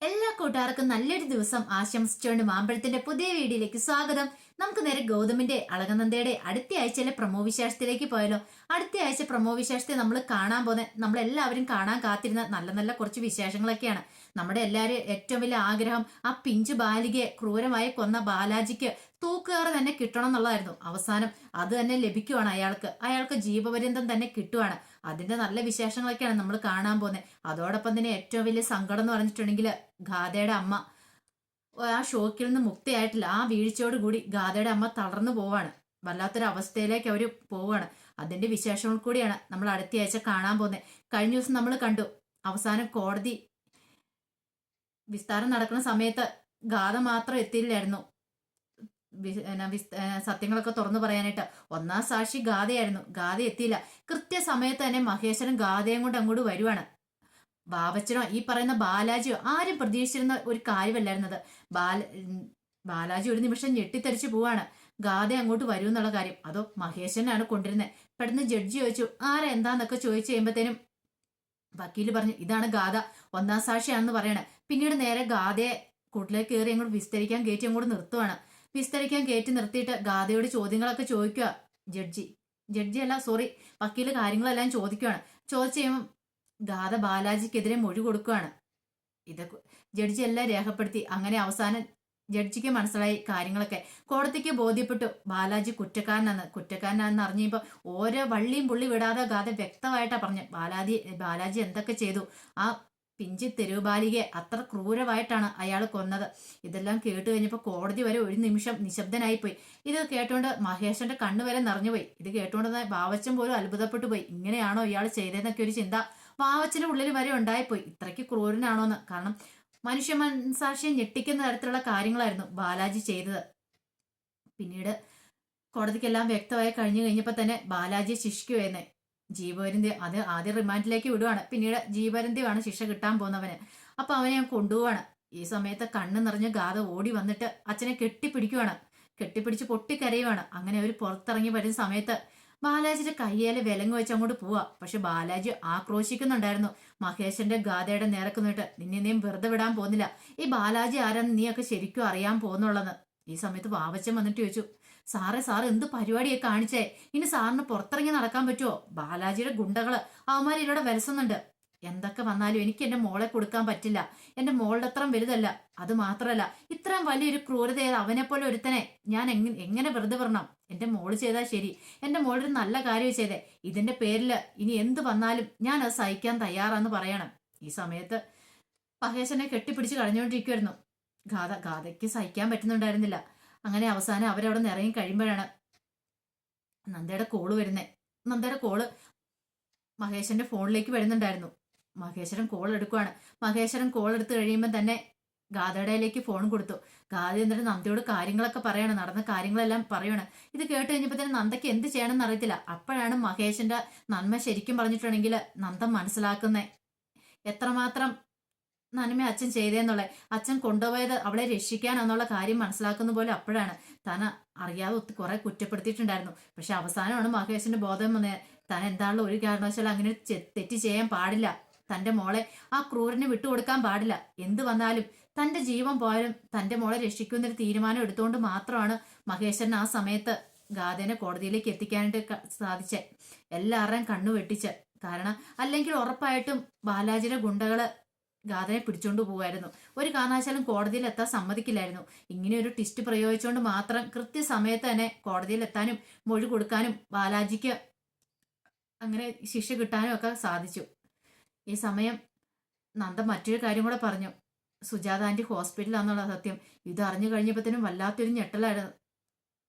എല്ലാ കൂട്ടുകാർക്കും നല്ലൊരു ദിവസം ആശംസിച്ചുകൊണ്ട് മാമ്പഴത്തിന്റെ പുതിയ വീഡിയോയിലേക്ക് സ്വാഗതം. നമുക്ക് നേരെ ഗൗതമിന്റെ അളകനന്ദയുടെ അടുത്ത ആഴ്ചയിലെ പ്രമോ വിശേഷത്തിലേക്ക് പോയാലോ. അടുത്ത ആഴ്ച പ്രമോ വിശേഷത്തെ നമ്മൾ കാണാൻ പോകുന്ന നമ്മളെല്ലാവരും കാണാൻ കാത്തിരുന്ന നല്ല നല്ല കുറച്ച് വിശേഷങ്ങളൊക്കെയാണ്. നമ്മുടെ എല്ലാവരും ഏറ്റവും വലിയ ആഗ്രഹം ആ പിഞ്ചു ബാലികയെ ക്രൂരമായി കൊന്ന ബാലാജിക്ക് തൂക്കുകയറ് തന്നെ കിട്ടണം എന്നുള്ളതായിരുന്നു. അവസാനം അത് തന്നെ ലഭിക്കുവാണ്. അയാൾക്ക് ജീവപര്യന്തം തന്നെ കിട്ടുവാണ്. അതിന്റെ നല്ല വിശേഷങ്ങളൊക്കെയാണ് നമ്മൾ കാണാൻ പോകുന്നത്. അതോടൊപ്പം തന്നെ ഏറ്റവും വലിയ സങ്കടം എന്ന് പറഞ്ഞിട്ടുണ്ടെങ്കിൽ ഗാഥയുടെ അമ്മ ആ ഷോക്കിൽ നിന്ന് മുക്തിയായിട്ടില്ല. ആ വീഴ്ചയോട് കൂടി ഗാഥയുടെ അമ്മ തളർന്നു പോവാണ്. വല്ലാത്തൊരു അവസ്ഥയിലേക്ക് അവർ പോവാണ്. അതിന്റെ വിശേഷങ്ങൾ കൂടിയാണ് നമ്മൾ അടുത്ത ആഴ്ച കാണാൻ പോകുന്നത്. കഴിഞ്ഞ ദിവസം നമ്മൾ കണ്ടു, അവസാനം കോടതി വിസ്താരം നടക്കുന്ന സമയത്ത് ഗാഥ മാത്രം എത്തിയില്ലായിരുന്നു സത്യങ്ങളൊക്കെ തുറന്നു പറയാനായിട്ട്. ഒന്നാം സാക്ഷി ഗാഥയായിരുന്നു. ഗാഥ എത്തിയില്ല. കൃത്യസമയത്ത് തന്നെ മഹേശ്വരൻ ഗാഥയും കൊണ്ട് അങ്ങോട്ട് വരുവാണ്. ബാബച്ചനോ ഈ പറയുന്ന ബാലാജിയോ ആരും പ്രതീക്ഷിച്ചിരുന്ന ഒരു കാര്യമല്ലായിരുന്നത്. ബാലാജി ഒരു നിമിഷം ഞെട്ടിത്തെറിച്ച് പോവാണ്. ഗാഥ അങ്ങോട്ട് വരൂ എന്നുള്ള കാര്യം. അതോ മഹേശ്വരനാണ് കൊണ്ടിരുന്നത്. പെട്ടെന്ന് ജഡ്ജി ചോദിച്ചു ആരാ എന്താന്നൊക്കെ ചോദിച്ചു കഴിയുമ്പത്തേനും വക്കീല് പറഞ്ഞു ഇതാണ് ഗാഥ, ഒന്നാം സാക്ഷിയാണെന്ന് പറയണേ. പിന്നീട് നേരെ ഗാഥയെ കൂട്ടിലേക്ക് കയറി അങ്ങോട്ട് വിസ്തരിക്കാൻ കയറ്റി അങ്ങോട്ട് നിർത്തുവാണ്. വിസ്തരിക്കാൻ കയറ്റി നിർത്തിയിട്ട് ഗാഥയോട് ചോദ്യങ്ങളൊക്കെ ചോദിക്കുക ജഡ്ജി അല്ല സോറി വക്കീല് കാര്യങ്ങളെല്ലാം ചോദിക്കുകയാണ്. ചോദിച്ചു കഴിയുമ്പോൾ ഗാഥ ബാലാജിക്കെതിരെ മൊഴി കൊടുക്കുകയാണ്. ഇതൊക്കെ ജഡ്ജി എല്ലാം രേഖപ്പെടുത്തി. അങ്ങനെ അവസാനം ജഡ്ജിക്ക് മനസ്സിലായി കാര്യങ്ങളൊക്കെ. കോടതിക്ക് ബോധ്യപ്പെട്ടു ബാലാജി കുറ്റക്കാരനാണെന്ന് അറിഞ്ഞപ്പോ ഓരോ വള്ളിയും പുള്ളി വിടാതെ ഗാഥ വ്യക്തമായിട്ടാ പറഞ്ഞു ബാലാജി എന്തൊക്കെ ചെയ്തു. ആ പിഞ്ചി തെരുവ് ബാലികയെ അത്ര ക്രൂരമായിട്ടാണ് അയാൾ കൊന്നത്. ഇതെല്ലാം കേട്ട് കഴിഞ്ഞപ്പോൾ കോടതി വരെ ഒരു നിമിഷം നിശബ്ദനായിപ്പോയി. ഇത് കേട്ടോണ്ട് മഹേഷന്റെ കണ്ണു വരെ നിറഞ്ഞുപോയി. ഇത് കേട്ടോണ്ട് ബാവച്ചൻ പോലും അത്ഭുതപ്പെട്ടു പോയി. ഇങ്ങനെയാണോ ഇയാൾ ചെയ്തതെന്നൊക്കെ ഒരു ചിന്ത ബാവച്ചന്റെ ഉള്ളിൽ വരെ ഉണ്ടായിപ്പോയി. ഇത്രയ്ക്ക് ക്രൂരനാണോന്ന്. കാരണം മനുഷ്യ മനസാക്ഷിയെ ഞെട്ടിക്കുന്ന തരത്തിലുള്ള കാര്യങ്ങളായിരുന്നു ബാലാജി ചെയ്തത്. പിന്നീട് കോടതിക്കെല്ലാം വ്യക്തമായി കഴിഞ്ഞു കഴിഞ്ഞപ്പോൾ തന്നെ ബാലാജിയെ ശിക്ഷിക്കുമായിരുന്നേ ജീവപര്യന്തം. അത് ആദ്യം റിമാൻഡിലേക്ക് വിടുവാണ്. പിന്നീട് ജീവപര്യന്തമാണ് ശിക്ഷ കിട്ടാൻ പോകുന്നവന്. അപ്പൊ അവനെ ഞാൻ കൊണ്ടുപോവാണ്. ഈ സമയത്ത് കണ്ണ് നിറഞ്ഞ ഗാഥ ഓടി വന്നിട്ട് അച്ഛനെ കെട്ടിപ്പിടിക്കുവാണ്. കെട്ടിപ്പിടിച്ച് പൊട്ടിക്കരയുവാണ്. അങ്ങനെ അവർ പുറത്തിറങ്ങി വരുന്ന സമയത്ത് ബാലാജിയുടെ കയ്യേലെ വിലങ്ങ് വെച്ച് അങ്ങോട്ട് പോവാ. പക്ഷെ ബാലാജി ആക്രോശിക്കുന്നുണ്ടായിരുന്നു. മഹേഷന്റെ ഗാഥയുടെ നേരക്കുന്നിട്ട് നിന്നെയും വെറുതെ വിടാൻ പോകുന്നില്ല. ഈ ബാലാജി ആരാന്ന് നീയൊക്കെ ശരിക്കും അറിയാൻ പോകുന്നുള്ളത്. ഈ സമയത്ത് വാവച്ചൻ വന്നിട്ട് ചോദിച്ചു സാറ് എന്ത് പരിപാടിയെ കാണിച്ചേ? ഇനി സാറിന് പുറത്തിറങ്ങി നടക്കാൻ പറ്റുമോ? ബാലാജിയുടെ ഗുണ്ടകള് അവന്മാരിലൂടെ വിലസുന്നുണ്ട്. എന്തൊക്കെ വന്നാലും എനിക്ക് എന്റെ മോളെ കൊടുക്കാൻ പറ്റില്ല. എന്റെ മോളുടെ അത്രയും വലുതല്ല. അത് മാത്രമല്ല ഇത്രയും വലിയൊരു ക്രൂരത അവനെപ്പോലെ ഒരുത്തനെ ഞാൻ എങ്ങനെ വെറുതെ വരണം? എന്റെ മോള് ചെയ്താൽ ശരി. എന്റെ മോളൊരു നല്ല കാര്യം ചെയ്തേ. ഇതിന്റെ പേരിൽ ഇനി എന്ത് വന്നാലും ഞാൻ അത് സഹിക്കാൻ തയ്യാറാന്ന് പറയണം. ഈ സമയത്ത് മഹേശനെ കെട്ടിപ്പിടിച്ച് കളഞ്ഞുകൊണ്ടിരിക്കുമായിരുന്നു. ഗാഥയ്ക്ക് സഹിക്കാൻ പറ്റുന്നുണ്ടായിരുന്നില്ല. അങ്ങനെ അവസാനം അവരവിടെ നിന്ന് ഇറങ്ങി കഴിയുമ്പോഴാണ് നന്ദയുടെ കോള് വരുന്നേ. നന്ദയുടെ കോള് മഹേശ്വരന്റെ ഫോണിലേക്ക് വരുന്നുണ്ടായിരുന്നു. മഹേശ്വരൻ കോൾ എടുക്കുവാണ്. മഹേശ്വരൻ കോൾ എടുത്തു കഴിയുമ്പോൾ തന്നെ ഗാഥയുടെയിലേക്ക് ഫോൺ കൊടുത്തു. ഗാഥ എന്നിട്ട് നന്ദയോട് കാര്യങ്ങളൊക്കെ പറയണം. നടന്ന കാര്യങ്ങളെല്ലാം പറയണം. ഇത് കേട്ട് കഴിഞ്ഞപ്പോൾ തന്നെ നന്ദയ്ക്ക് എന്ത് ചെയ്യണമെന്ന് അറിയത്തില്ല. അപ്പോഴാണ് മഹേഷിന്റെ നന്മ ശരിക്കും പറഞ്ഞിട്ടുണ്ടെങ്കിൽ നന്ദ മനസ്സിലാക്കുന്നേ എത്രമാത്രം നന്മ അച്ഛൻ ചെയ്തേന്നുള്ള. അച്ഛൻ കൊണ്ടുപോയത് അവളെ രക്ഷിക്കാനെന്നുള്ള കാര്യം മനസ്സിലാക്കുന്ന പോലെ അപ്പോഴാണ് താൻ അറിയാതെ കുറെ കുറ്റപ്പെടുത്തിയിട്ടുണ്ടായിരുന്നു. പക്ഷെ അവസാനമാണ് മഹേഷിന്റെ ബോധം വന്നത്. താൻ എന്താണല്ലോ ഒരു കാരണവശാലും അങ്ങനെ തെറ്റ് ചെയ്യാൻ പാടില്ല. തന്റെ മോളെ ആ ക്രൂരന് വിട്ടുകൊടുക്കാൻ പാടില്ല. എന്ത് വന്നാലും തന്റെ ജീവൻ പോയാലും തന്റെ മോളെ രക്ഷിക്കുന്നൊരു തീരുമാനം എടുത്തുകൊണ്ട് മാത്രമാണ് മഹേശ്വരൻ ആ സമയത്ത് ഗാഥേനെ കോടതിയിലേക്ക് എത്തിക്കാനായിട്ട് സാധിച്ചേ. എല്ലാവരുടെയും കണ്ണു വെട്ടിച്ച്. കാരണം അല്ലെങ്കിൽ ഉറപ്പായിട്ടും ബാലാജിയുടെ ഗുണ്ടകള് ഗാഥനെ പിടിച്ചോണ്ട് പോവായിരുന്നു. ഒരു കാരണവശാലും കോടതിയിൽ എത്താൻ സമ്മതിക്കില്ലായിരുന്നു. ഇങ്ങനെ ഒരു ട്വിസ്റ്റ് പ്രയോഗിച്ചുകൊണ്ട് മാത്രം കൃത്യസമയത്ത് തന്നെ കോടതിയിൽ എത്താനും മൊഴി കൊടുക്കാനും ബാലാജിക്ക് അങ്ങനെ ശിക്ഷ കിട്ടാനും ഒക്കെ സാധിച്ചു. ഈ സമയം നന്ദ മറ്റൊരു കാര്യം കൂടെ പറഞ്ഞു. സുജാത ആന്റി ഹോസ്പിറ്റലാന്നുള്ള സത്യം ഇത് അറിഞ്ഞു കഴിഞ്ഞപ്പോഴത്തേനും വല്ലാത്തൊരു ഞെട്ടലായിരുന്നു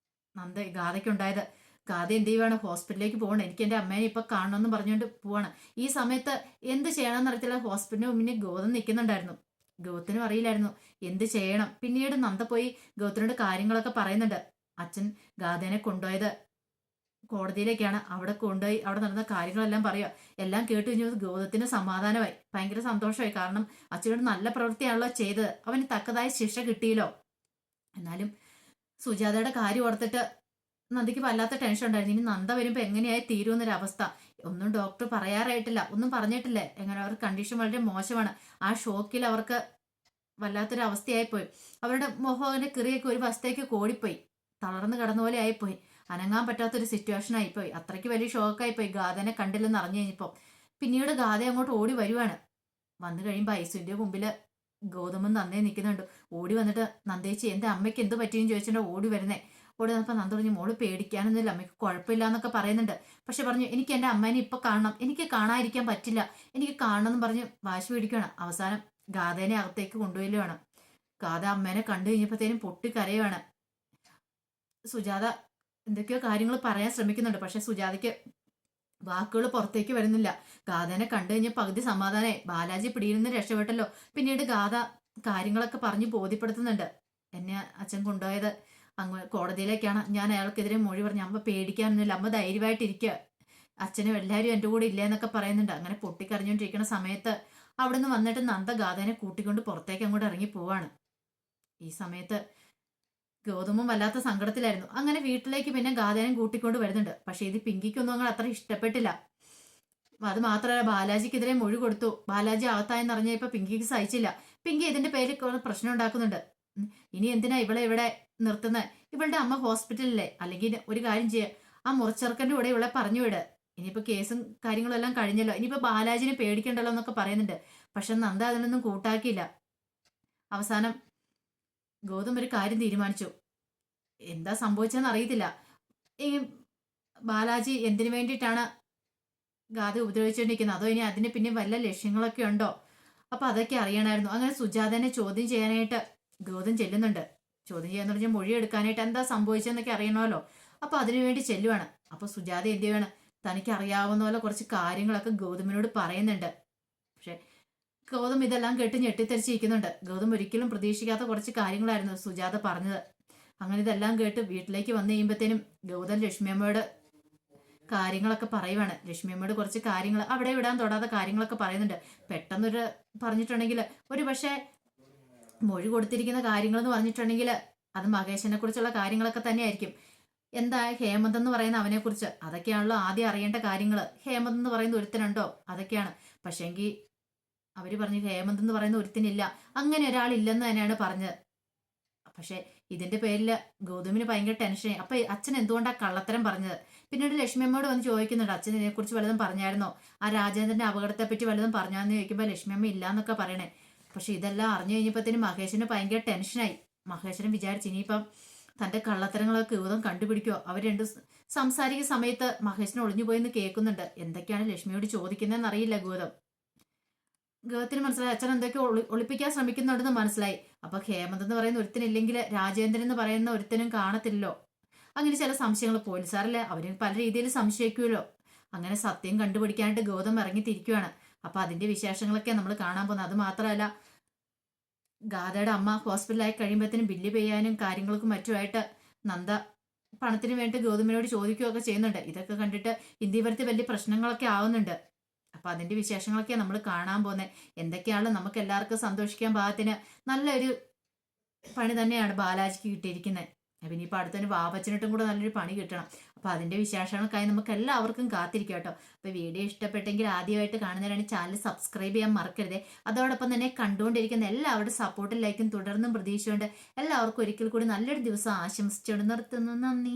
ഗാഥയ്ക്കുണ്ടായത്. ഗാഥ എന്ത് ചെയ്യുവാണ്? ഹോസ്പിറ്റലിലേക്ക് പോകണം. എനിക്ക് എൻ്റെ അമ്മേനെ ഇപ്പൊ കാണണമെന്ന് പറഞ്ഞുകൊണ്ട് പോവാണ്. ഈ സമയത്ത് എന്ത് ചെയ്യണമെന്ന് അറിയത്തില്ല. ഹോസ്പിറ്റലിന് മുന്നിൽ ഗൗതം നിൽക്കുന്നുണ്ടായിരുന്നു. ഗൗതത്തിനും അറിയില്ലായിരുന്നു എന്ത് ചെയ്യണം. പിന്നീട് നന്ദ പോയി ഗൗതത്തിനോട് കാര്യങ്ങളൊക്കെ പറയുന്നുണ്ട്. അച്ഛൻ ഗാഥേനെ കൊണ്ടുപോയത് കോടതിയിലേക്കാണ്. അവിടെ കൊണ്ടുപോയി അവിടെ നടന്ന കാര്യങ്ങളെല്ലാം പറയുക. എല്ലാം കേട്ട് കഴിഞ്ഞാൽ ഗൗതത്തിന് സമാധാനമായി, ഭയങ്കര സന്തോഷമായി. കാരണം അച്ഛനോട് നല്ല പ്രവൃത്തിയാണല്ലോ ചെയ്തത്. അവന് തക്കതായ ശിക്ഷ കിട്ടിയല്ലോ. എന്നാലും സുജാതയുടെ കാര്യം ഓർത്തിട്ട് നന്ദയ്ക്ക് വല്ലാത്ത ടെൻഷൻ ഉണ്ടായിരുന്നു. ഇനി നന്ദ വരുമ്പോ എങ്ങനെയായി തീരുമെന്നൊരവസ്ഥ. ഒന്നും ഡോക്ടർ പറയാറായിട്ടില്ല, ഒന്നും പറഞ്ഞിട്ടില്ലേ. എങ്ങനെ അവർക്ക് കണ്ടീഷൻ വളരെ മോശമാണ്. ആ ഷോക്കിൽ അവർക്ക് വല്ലാത്തൊരു അവസ്ഥയായിപ്പോയി. അവരുടെ മുഖത്തിന്റെ കിറിയൊക്കെ ഒരു വശത്തേക്ക് കോടിപ്പോയി. തളർന്നു കിടന്ന പോലെ ആയിപ്പോയി. അനങ്ങാൻ പറ്റാത്തൊരു സിറ്റുവേഷൻ ആയിപ്പോയി. അത്രയ്ക്ക് വലിയ ഷോക്കായിപ്പോയി ഗാഥനെ കണ്ടില്ലെന്ന് അറിഞ്ഞു കഴിഞ്ഞപ്പോൾ. പിന്നീട് ഗാഥ അങ്ങോട്ട് ഓടി വരുവാണ്. വന്നു കഴിയുമ്പോൾ ഐസുവിന്റെ മുമ്പിൽ ഗൗതമും നന്ദയും നിൽക്കുന്നുണ്ട്. ഓടി വന്നിട്ട് നന്ദേച്ചി എന്റെ അമ്മയ്ക്ക് എന്ത് പറ്റിയെന്ന് ചോദിച്ചിട്ട് ഓടി വരുന്നേ. ഓടി വന്നപ്പോൾ നന്ദ പറഞ്ഞു മോള് പേടിക്കാനൊന്നുമില്ല, അമ്മയ്ക്ക് കുഴപ്പമില്ല എന്നൊക്കെ പറയുന്നുണ്ട്. പക്ഷെ പറഞ്ഞു എനിക്ക് എന്റെ അമ്മേനെ ഇപ്പൊ കാണണം, എനിക്ക് കാണാതിരിക്കാൻ പറ്റില്ല, എനിക്ക് കാണണം എന്ന് പറഞ്ഞ് വാശി പിടിക്കുകയാണ്. അവസാനം ഗാഥേനെ അകത്തേക്ക് കൊണ്ടുപോയില്ലുവാണ്. ഗാഥ അമ്മേനെ കണ്ടു കഴിഞ്ഞപ്പോഴത്തേനും പൊട്ടിക്കരയുവാണ്. സുജാത എന്തൊക്കെയോ കാര്യങ്ങൾ പറയാൻ ശ്രമിക്കുന്നുണ്ട്. പക്ഷെ സുജാതയ്ക്ക് വാക്കുകൾ പുറത്തേക്ക് വരുന്നില്ല. ഗാഥനെ കണ്ടു കഴിഞ്ഞ പകുതി സമാധാനമായി. ബാലാജി പിടിയിൽ നിന്ന് രക്ഷപ്പെട്ടല്ലോ. പിന്നീട് ഗാഥ കാര്യങ്ങളൊക്കെ പറഞ്ഞ് ബോധ്യപ്പെടുത്തുന്നുണ്ട്. എന്നെ അച്ഛൻ കൊണ്ടുപോയത് അങ്ങ് കോടതിയിലേക്കാണ്. ഞാൻ അയാൾക്കെതിരെ മൊഴി പറഞ്ഞു. അമ്മ പേടിക്കാനൊന്നുമില്ല, അമ്മ ധൈര്യമായിട്ടിരിക്കുക, അച്ഛനും എല്ലാവരും എൻ്റെ കൂടെ ഇല്ല എന്നൊക്കെ പറയുന്നുണ്ട്. അങ്ങനെ പൊട്ടിക്കരഞ്ഞുകൊണ്ടിരിക്കുന്ന സമയത്ത് അവിടുന്ന് വന്നിട്ട് നന്ദ ഗാഥനെ കൂട്ടിക്കൊണ്ട് പുറത്തേക്ക് അങ്ങോട്ട് ഇറങ്ങി പോവാണ്. ഈ സമയത്ത് ഗൗതമും വല്ലാത്ത സങ്കടത്തിലായിരുന്നു. അങ്ങനെ വീട്ടിലേക്ക് പിന്നെ ഗാഥേനും കൂട്ടിക്കൊണ്ട് വരുന്നുണ്ട്. പക്ഷെ ഇത് പിങ്കിക്കൊന്നും അങ്ങനെ അത്ര ഇഷ്ടപ്പെട്ടില്ല. അത് മാത്രമല്ല ബാലാജിക്കെതിരെ മൊഴി കൊടുത്തു. ബാലാജി അകത്തായെന്ന് അറിഞ്ഞപ്പോ പിങ്കിക്ക് സഹിച്ചില്ല. പിങ്കി ഇതിന്റെ പേരിൽ പ്രശ്നം ഉണ്ടാക്കുന്നുണ്ട്. ഇനി എന്തിനാ ഇവളെ ഇവിടെ നിർത്തുന്നത്? ഇവളുടെ അമ്മ ഹോസ്പിറ്റലിലെ, അല്ലെങ്കിൽ ഒരു കാര്യം ചെയ്യുക, ആ മുറിച്ചെറുക്കന്റെ കൂടെ ഇവളെ പറഞ്ഞു വിട്. ഇനിയിപ്പോ കേസും കാര്യങ്ങളും എല്ലാം കഴിഞ്ഞല്ലോ, ഇനിയിപ്പോ ബാലാജിനെ പേടിക്കണ്ടല്ലോ എന്നൊക്കെ പറയുന്നുണ്ട്. പക്ഷെ നന്ദ അതിനൊന്നും കൂട്ടാക്കിയില്ല. അവസാനം ഗൗതം ഒരു കാര്യം തീരുമാനിച്ചു. എന്താ സംഭവിച്ചതെന്ന് അറിയത്തില്ല. ഈ ബാലാജി എന്തിനു വേണ്ടിയിട്ടാണ് ഗാഥ ഉപദ്രവിച്ചുകൊണ്ടിരിക്കുന്നത്, അതോ ഇനി അതിന് പിന്നെ വല്ല ലക്ഷ്യങ്ങളൊക്കെ ഉണ്ടോ? അപ്പൊ അതൊക്കെ അറിയണമായിരുന്നു. അങ്ങനെ സുജാതനെ ചോദ്യം ചെയ്യാനായിട്ട് ഗൗതം ചെല്ലുന്നുണ്ട്. ചോദ്യം ചെയ്യാന്ന് പറഞ്ഞാൽ മൊഴി എടുക്കാനായിട്ട് എന്താ സംഭവിച്ചതെന്നൊക്കെ അറിയണമല്ലോ. അപ്പൊ അതിനുവേണ്ടി ചെല്ലുവാണ്. അപ്പൊ സുജാത എന്ത് ചെയ്യാണ്, തനിക്ക് അറിയാവുന്ന പോലെ കുറച്ച് കാര്യങ്ങളൊക്കെ ഗൗതമിനോട് പറയുന്നുണ്ട്. പക്ഷെ ഗൗതം ഇതെല്ലാം കേട്ട് ഞെട്ടിത്തെറിച്ചിരിക്കുന്നുണ്ട്. ഗൗതം ഒരിക്കലും പ്രതീക്ഷിക്കാത്ത കുറച്ച് കാര്യങ്ങളായിരുന്നു സുജാത പറഞ്ഞത്. അങ്ങനെ ഇതെല്ലാം കേട്ട് വീട്ടിലേക്ക് വന്നു കഴിയുമ്പോഴത്തേനും ഗൗതം ലക്ഷ്മിയമ്മയോട് കാര്യങ്ങളൊക്കെ പറയുവാണ്. ലക്ഷ്മിയമ്മയോട് കുറച്ച് കാര്യങ്ങൾ അവിടെ വിടാൻ തൊടാത്ത കാര്യങ്ങളൊക്കെ പറയുന്നുണ്ട്. പെട്ടെന്നൊരു പറഞ്ഞിട്ടുണ്ടെങ്കിൽ ഒരു പക്ഷേ മൊഴി കൊടുത്തിരിക്കുന്ന കാര്യങ്ങൾ എന്ന് പറഞ്ഞിട്ടുണ്ടെങ്കിൽ അത് മഹേഷിനെ കുറിച്ചുള്ള കാര്യങ്ങളൊക്കെ തന്നെയായിരിക്കും. എന്താ ഹേമന്ത് എന്ന് പറയുന്ന അവനെ കുറിച്ച്, അതൊക്കെയാണല്ലോ ആദ്യം അറിയേണ്ട കാര്യങ്ങൾ. ഹേമന്ത് എന്ന് പറയുന്ന ഒരുത്തനുണ്ടോ, അതൊക്കെയാണ്. പക്ഷേങ്കിൽ അവര് പറഞ്ഞു ഹേമന്ത് എന്ന് പറയുന്ന ഒരുത്തനില്ല, അങ്ങനെ ഒരാളില്ലെന്ന് തന്നെയാണ് പറഞ്ഞത്. പക്ഷെ ഇതിന്റെ പേരിൽ ഗൗതമിന് ഭയങ്കര ടെൻഷനായി. അപ്പൊ അച്ഛൻ എന്തുകൊണ്ടാ കള്ളത്തരം പറഞ്ഞത്? പിന്നീട് ലക്ഷ്മിയമ്മയോട് വന്ന് ചോദിക്കുന്നുണ്ട്, അച്ഛൻ ഇതിനെക്കുറിച്ച് വല്ലതും പറഞ്ഞായിരുന്നോ, ആ രാജേന്ദ്രന്റെ അപകടത്തെ പറ്റി വല്ലതും പറഞ്ഞാന്ന് ചോദിക്കുമ്പോൾ ലക്ഷ്മിയമ്മ ഇല്ലാന്നൊക്കെ പറയണേ. പക്ഷെ ഇതെല്ലാം അറിഞ്ഞു കഴിഞ്ഞപ്പോഴത്തേനും മഹേഷിന് ഭയങ്കര ടെൻഷനായി. മഹേശ്വരൻ വിചാരിച്ചു ഇനിയിപ്പം തന്റെ കള്ളത്തരങ്ങളൊക്കെ ഗൗതം കണ്ടുപിടിക്കോ. അവർ രണ്ട് സംസാരിക്കുന്ന സമയത്ത് മഹേഷിന് ഒളിഞ്ഞുപോയെന്ന് കേൾക്കുന്നുണ്ട്. എന്തൊക്കെയാണ് ലക്ഷ്മിയോട് ചോദിക്കുന്നതെന്ന് അറിയില്ല ഗൗതത്തിന് മനസ്സിലായി അച്ഛൻ എന്തൊക്കെ ഒളിപ്പിക്കാൻ ശ്രമിക്കുന്നുണ്ടെന്ന് മനസ്സിലായി. അപ്പൊ ഹേമന്ത് എന്ന് പറയുന്ന ഒരുത്തനില്ലെങ്കിൽ രാജേന്ദ്രൻ എന്ന് പറയുന്ന ഒരുത്തനും കാണത്തില്ലല്ലോ. അങ്ങനെ ചില സംശയങ്ങൾ പോലീസുകാരല്ലേ, അവര് പല രീതിയിൽ സംശയിക്കുമല്ലോ. അങ്ങനെ സത്യം കണ്ടുപിടിക്കാനായിട്ട് ഗൗതം ഇറങ്ങിത്തിരിക്കുകയാണ്. അപ്പൊ അതിന്റെ വിശേഷങ്ങളൊക്കെ നമ്മൾ കാണാൻ പോകുന്നത്. അത് മാത്രമല്ല ഗാഥയുടെ അമ്മ ഹോസ്പിറ്റലായി കഴിയുമ്പോഴത്തേനും ബില്ല് ചെയ്യാനും കാര്യങ്ങൾക്കും മറ്റുമായിട്ട് നന്ദ പണത്തിന് വേണ്ടി ഗൗതമിനോട് ചോദിക്കുകയൊക്കെ ചെയ്യുന്നുണ്ട്. ഇതൊക്കെ കണ്ടിട്ട് ഇന്ത്യപുരത്ത് വലിയ പ്രശ്നങ്ങളൊക്കെ ആവുന്നുണ്ട്. അപ്പൊ അതിന്റെ വിശേഷങ്ങളൊക്കെ നമ്മൾ കാണാൻ പോകുന്നത്. എന്തൊക്കെയാണ് നമുക്ക് എല്ലാവർക്കും സന്തോഷിക്കാൻ പാകത്തിന് നല്ലൊരു പണി തന്നെയാണ് ബാലാജിക്ക് കിട്ടിയിരിക്കുന്നത്. അപ്പം ഇനിയിപ്പോൾ അടുത്തൊരു വാവച്ചനിട്ടും കൂടെ നല്ലൊരു പണി കിട്ടണം. അപ്പോൾ അതിൻ്റെ വിശേഷങ്ങൾക്കായി നമുക്ക് എല്ലാവർക്കും കാത്തിരിക്കാം കേട്ടോ. അപ്പോൾ വീഡിയോ ഇഷ്ടപ്പെട്ടെങ്കിൽ ആദ്യമായിട്ട് കാണുന്നവരാണ് ചാനൽ സബ്സ്ക്രൈബ് ചെയ്യാൻ മറക്കരുത്. അതോടൊപ്പം തന്നെ കണ്ടുകൊണ്ടിരിക്കുന്ന എല്ലാവരുടെ സപ്പോർട്ടിലേക്കും തുടർന്നും പ്രതീക്ഷയുണ്ട്. എല്ലാവർക്കും ഒരിക്കൽ കൂടി നല്ലൊരു ദിവസം ആശംസിച്ചുകൊണ്ട് നിർത്തുന്നു. നന്ദി.